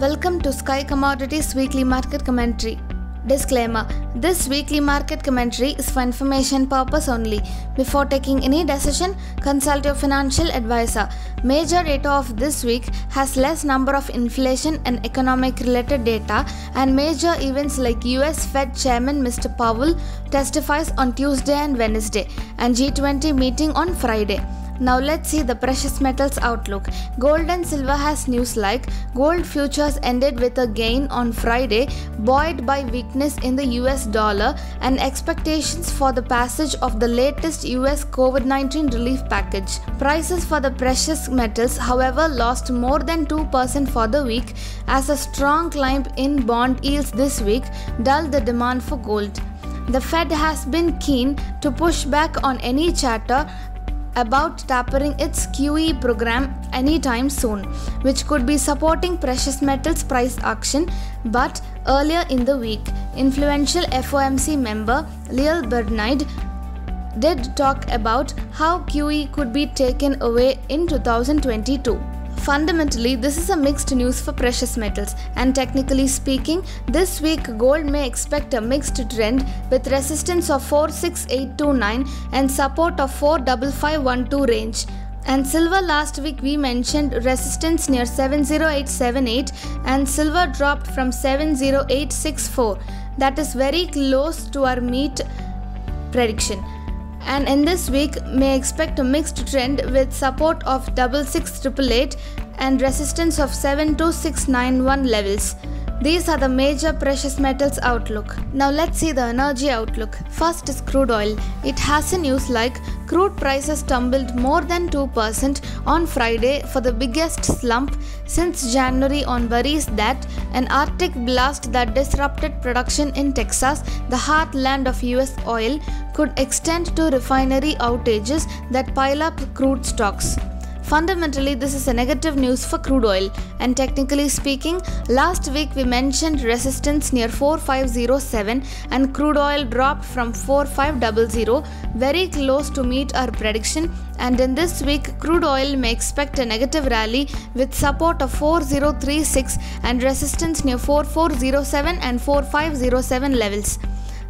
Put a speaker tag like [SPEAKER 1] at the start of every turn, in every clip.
[SPEAKER 1] Welcome to Sky Commodities Weekly Market Commentary. Disclaimer: this weekly market commentary is for information purpose only. Before taking any decision, consult your financial advisor. Major data of this week has less number of inflation and economic related data, and major events like US Fed Chairman Mr. Powell testifies on Tuesday and Wednesday, and G20 meeting on Friday. Now let's see the precious metals outlook. Gold and silver has news like gold futures ended with a gain on Friday, buoyed by weakness in the US dollar and expectations for the passage of the latest US COVID-19 relief package. Prices for the precious metals, however, lost more than 2% for the week as a strong climb in bond yields this week dulled the demand for gold. The Fed has been keen to push back on any chatter about tapering its QE program anytime soon, which could be supporting precious metals price action. But earlier in the week, influential FOMC member Lael Brainard did talk about how QE could be taken away in 2022. Fundamentally, this is a mixed news for precious metals, and technically speaking, this week gold may expect a mixed trend with resistance of 46829 and support of 45512 range. And silver, last week we mentioned resistance near 70878 and silver dropped from 70864. That is very close to our meet prediction. And in this week may expect a mixed trend with support of 66888 and resistance of 72691 levels. These are the major precious metals outlook. Now let's see the energy outlook. First is crude oil. It has a news like crude prices tumbled more than 2% on Friday for the biggest slump since January on worries that an Arctic blast that disrupted production in Texas, the heartland of US oil, could extend to refinery outages that pile up crude stocks. Fundamentally, this is a negative news for crude oil, and technically speaking, last week we mentioned resistance near 4507 and crude oil dropped from 4500, very close to meet our prediction. And in this week, crude oil may expect a negative rally with support of 4036 and resistance near 4407 and 4507 levels.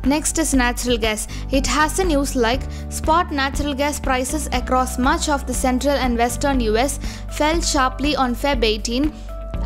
[SPEAKER 1] Next is natural gas. It has a news like spot natural gas prices across much of the central and western US fell sharply on Feb 18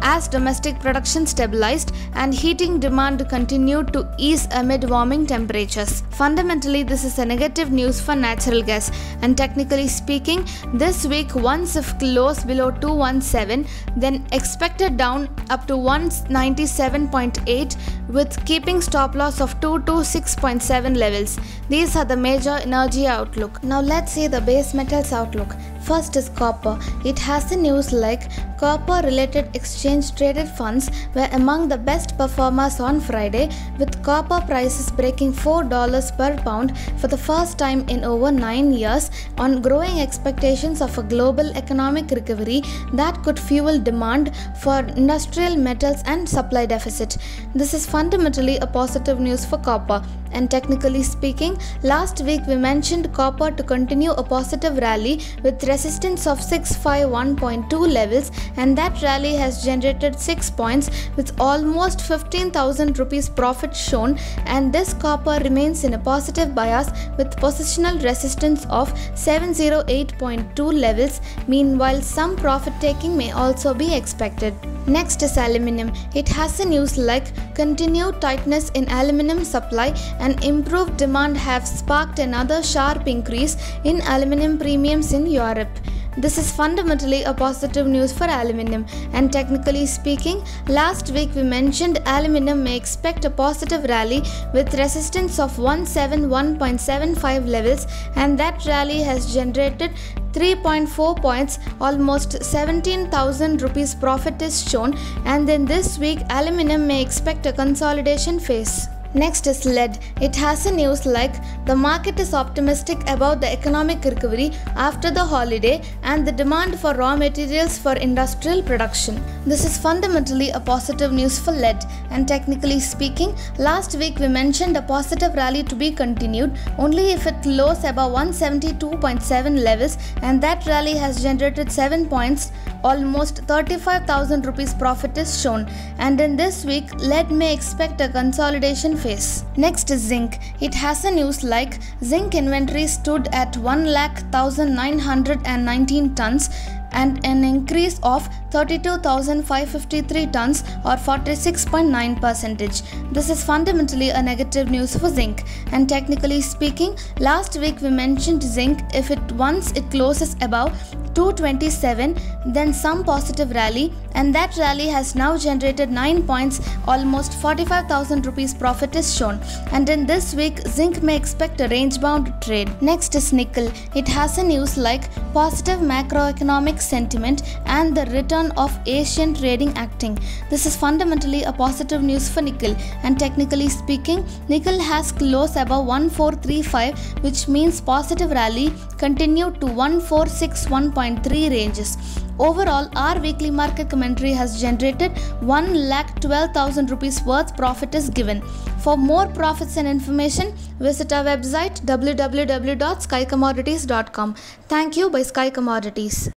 [SPEAKER 1] as domestic production stabilized and heating demand continued to ease amid warming temperatures. Fundamentally, this is a negative news for natural gas, and technically speaking, this week once if close below 217, then expected down up to 197.8 with keeping stop loss of 226.7 levels. These are the major energy outlook. Now let's see the base metals outlook. First is copper. It has a news like copper related exchange traded funds were among the best performers on Friday, with copper prices breaking $4 per pound for the first time in over 9 years on growing expectations of a global economic recovery that could fuel demand for industrial metals and supply deficit. This is fundamentally a positive news for copper, and technically speaking, last week we mentioned copper to continue a positive rally with resistance of 651.2 levels, and that rally has generated 6 points with almost 15,000 rupees profit shown, and this copper remains in a positive bias with positional resistance of 708.2 levels. Meanwhile, some profit taking may also be expected. Next is aluminum. It has a news like continued tightness in aluminum supply and improved demand have sparked another sharp increase in aluminum premiums in Europe. This is fundamentally a positive news for aluminum, and technically speaking, last week we mentioned aluminum may expect a positive rally with resistance of 171.75 levels, and that rally has generated 3.4 points, almost 17,000 rupees profit is shown, and in this week aluminum may expect a consolidation phase. Next is lead. It has a news like the market is optimistic about the economic recovery after the holiday and the demand for raw materials for industrial production. This is fundamentally a positive news for lead, and technically speaking, last week we mentioned a positive rally to be continued only if it closes above 172.7 levels, and that rally has generated 7 points almost 35,000 rupees profit is shown, and in this week lead may expect a consolidation phase. Next is zinc. It has a news like zinc inventory stood at 1,119 tons and an increase of 32,553 tons or 46.9%. This is fundamentally a negative news for zinc, and technically speaking, last week we mentioned zinc, if once it closes above 227, then some positive rally, and that rally has now generated 9 points, almost 45,000 rupees profit is shown, and in this week zinc may expect a range bound trade. Next is nickel. It has a news like positive macroeconomic sentiment and the return of Asian trading acting. This is fundamentally a positive news for nickel, and technically speaking, nickel has closed above 1435, which means positive rally continued to 1461.3 ranges. Overall, our weekly market commentary has generated 1,12,000 rupees worth profit is given. For more profits and information, visit our website www.skycommodities.com. Thank you by Sky Commodities.